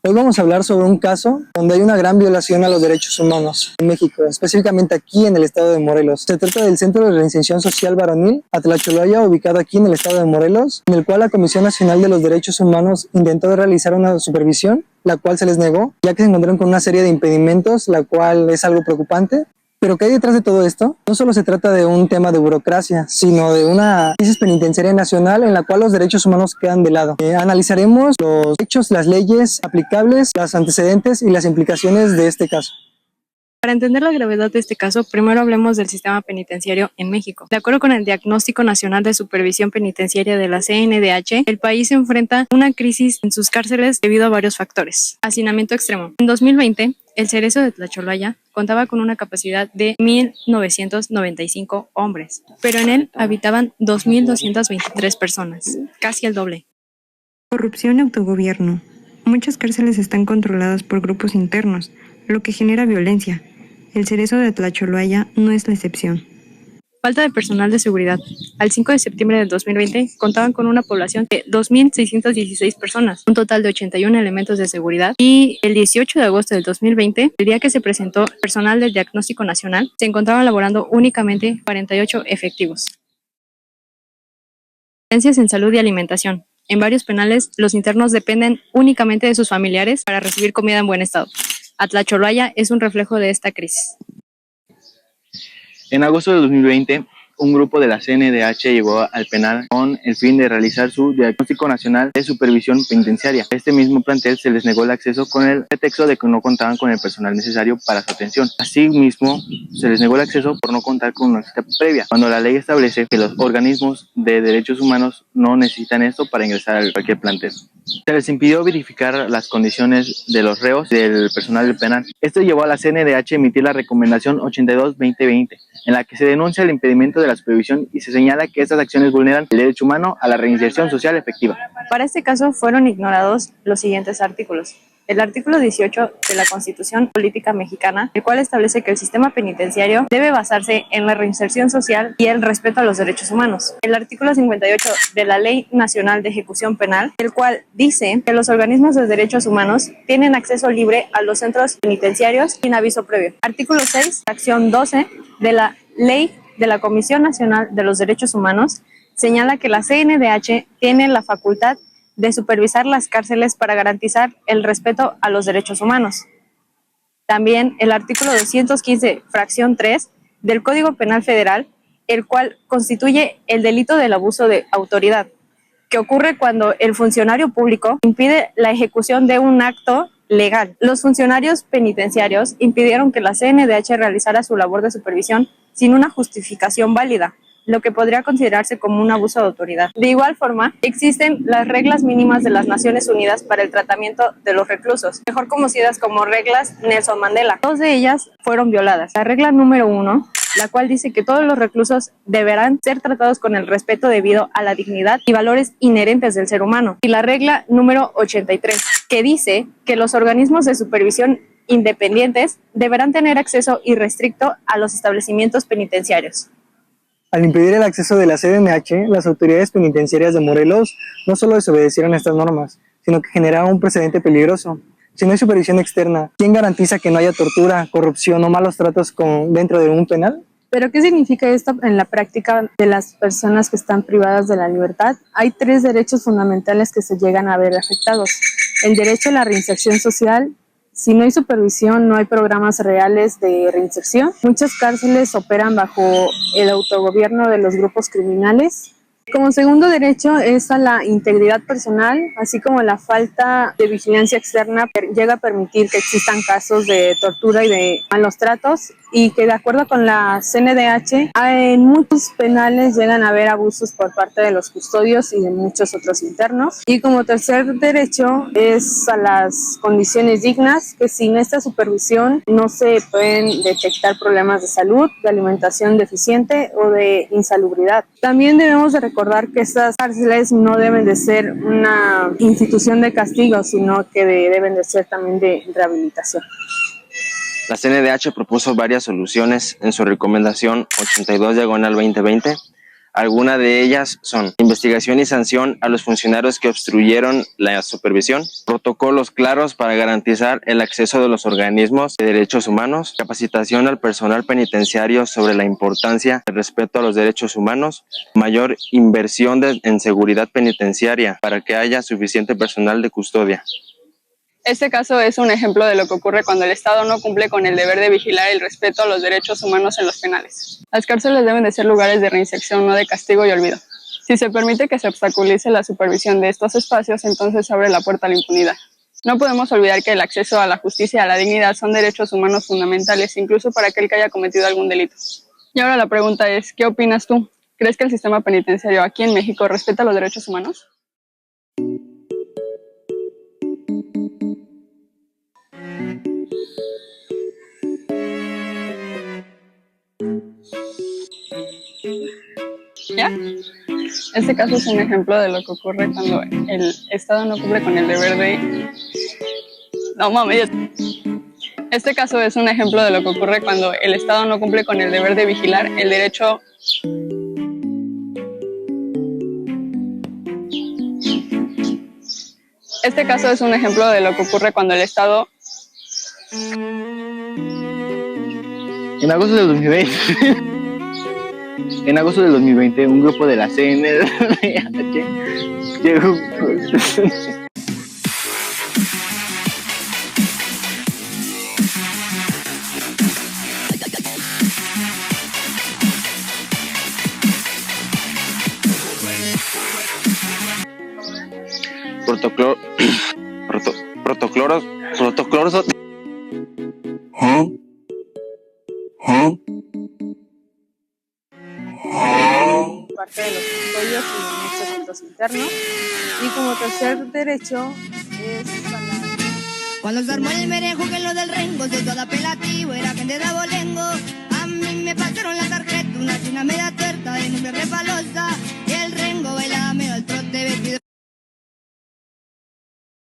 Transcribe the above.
Hoy vamos a hablar sobre un caso donde hay una gran violación a los derechos humanos en México, específicamente aquí en el estado de Morelos. Se trata del Centro de Reinserción Social Varonil Atlacholoaya, ubicado aquí en el estado de Morelos, en el cual la Comisión Nacional de los Derechos Humanos intentó realizar una supervisión, la cual se les negó, ya que se encontraron con una serie de impedimentos, la cual es algo preocupante. Pero ¿qué hay detrás de todo esto? No solo se trata de un tema de burocracia, sino de una crisis penitenciaria nacional en la cual los derechos humanos quedan de lado. Analizaremos los hechos, las leyes aplicables, los antecedentes y las implicaciones de este caso. Para entender la gravedad de este caso, primero hablemos del sistema penitenciario en México. De acuerdo con el Diagnóstico Nacional de Supervisión Penitenciaria de la CNDH, el país se enfrenta a una crisis en sus cárceles debido a varios factores. Hacinamiento extremo. En 2020, el Cerezo de Tlacholaya contaba con una capacidad de 1,995 hombres, pero en él habitaban 2,223 personas, casi el doble. Corrupción y autogobierno. Muchas cárceles están controladas por grupos internos, lo que genera violencia. El Cerezo de Tlacholaya no es la excepción. Falta de personal de seguridad. Al 5 de septiembre del 2020 contaban con una población de 2,616 personas, un total de 81 elementos de seguridad, y el 18 de agosto del 2020, el día que se presentó personal del Diagnóstico Nacional, se encontraban laborando únicamente 48 efectivos. Carencias en salud y alimentación. En varios penales, los internos dependen únicamente de sus familiares para recibir comida en buen estado. Atlacholoaya es un reflejo de esta crisis. En agosto de 2020, un grupo de la CNDH llegó al penal con el fin de realizar su Diagnóstico Nacional de Supervisión Penitenciaria. A este mismo plantel se les negó el acceso con el pretexto de que no contaban con el personal necesario para su atención. Asimismo, se les negó el acceso por no contar con una cita previa, cuando la ley establece que los organismos de derechos humanos no necesitan esto para ingresar a cualquier plantel. Se les impidió verificar las condiciones de los reos y del personal del penal. Esto llevó a la CNDH a emitir la Recomendación 82-2020, en la que se denuncia el impedimento de la supervisión y se señala que estas acciones vulneran el derecho humano a la reinserción social efectiva. Para este caso fueron ignorados los siguientes artículos. El artículo 18 de la Constitución Política Mexicana, el cual establece que el sistema penitenciario debe basarse en la reinserción social y el respeto a los derechos humanos. El artículo 58 de la Ley Nacional de Ejecución Penal, el cual dice que los organismos de derechos humanos tienen acceso libre a los centros penitenciarios sin aviso previo. Artículo 6, fracción 12 de la Ley de la Comisión Nacional de los Derechos Humanos, señala que la CNDH tiene la facultad de supervisar las cárceles para garantizar el respeto a los derechos humanos. También el artículo 215, fracción 3 del Código Penal Federal, el cual constituye el delito del abuso de autoridad, que ocurre cuando el funcionario público impide la ejecución de un acto legal. Los funcionarios penitenciarios impidieron que la CNDH realizara su labor de supervisión sin una justificación válida, lo que podría considerarse como un abuso de autoridad. De igual forma, existen las reglas mínimas de las Naciones Unidas para el tratamiento de los reclusos, mejor conocidas como reglas Nelson Mandela. Dos de ellas fueron violadas. La regla número 1, la cual dice que todos los reclusos deberán ser tratados con el respeto debido a la dignidad y valores inherentes del ser humano. Y la regla número 83, que dice que los organismos de supervisión independientes deberán tener acceso irrestricto a los establecimientos penitenciarios. Al impedir el acceso de la CNDH, las autoridades penitenciarias de Morelos no solo desobedecieron estas normas, sino que generaron un precedente peligroso. Si no hay supervisión externa, ¿quién garantiza que no haya tortura, corrupción o malos tratos dentro de un penal? ¿Pero qué significa esto en la práctica de las personas que están privadas de la libertad? Hay 3 derechos fundamentales que se llegan a ver afectados. El derecho a la reinserción social. Si no hay supervisión, no hay programas reales de reinserción. Muchas cárceles operan bajo el autogobierno de los grupos criminales. Como segundo derecho es a la integridad personal, así como la falta de vigilancia externa llega a permitir que existan casos de tortura y de malos tratos, y que de acuerdo con la CNDH, en muchos penales llegan a haber abusos por parte de los custodios y de muchos otros internos. Y como tercer derecho es a las condiciones dignas, que sin esta supervisión no se pueden detectar problemas de salud, de alimentación deficiente o de insalubridad. También debemos de recordar que estas cárceles no deben de ser una institución de castigo, sino que deben de ser también de rehabilitación. La CNDH propuso varias soluciones en su recomendación 82/2020, Algunas de ellas son investigación y sanción a los funcionarios que obstruyeron la supervisión, protocolos claros para garantizar el acceso de los organismos de derechos humanos, capacitación al personal penitenciario sobre la importancia del respeto a los derechos humanos, mayor inversión en seguridad penitenciaria para que haya suficiente personal de custodia. Este caso es un ejemplo de lo que ocurre cuando el Estado no cumple con el deber de vigilar el respeto a los derechos humanos en los penales. Las cárceles deben de ser lugares de reinserción, no de castigo y olvido. Si se permite que se obstaculice la supervisión de estos espacios, entonces se abre la puerta a la impunidad. No podemos olvidar que el acceso a la justicia y a la dignidad son derechos humanos fundamentales, incluso para aquel que haya cometido algún delito. Y ahora la pregunta es, ¿qué opinas tú? ¿Crees que el sistema penitenciario aquí en México respeta los derechos humanos? ¿Ya? Este caso es un ejemplo de lo que ocurre cuando el Estado no cumple con el deber de... No mames. Este caso es un ejemplo de lo que ocurre cuando el Estado no cumple con el deber de vigilar el derecho... Este caso es un ejemplo de lo que ocurre cuando el Estado... En agosto del 2020, en agosto del 2020, un grupo de la CNDH llegó... Protocloros. Parte de los custodios y los asuntos internos. Y como tercer derecho es Cuando se armó el merenjo que lo del rengo, de todo apelativo, era gente de abolengo. A mí me pasaron la tarjeta, una china media tuerta, y no me refaló.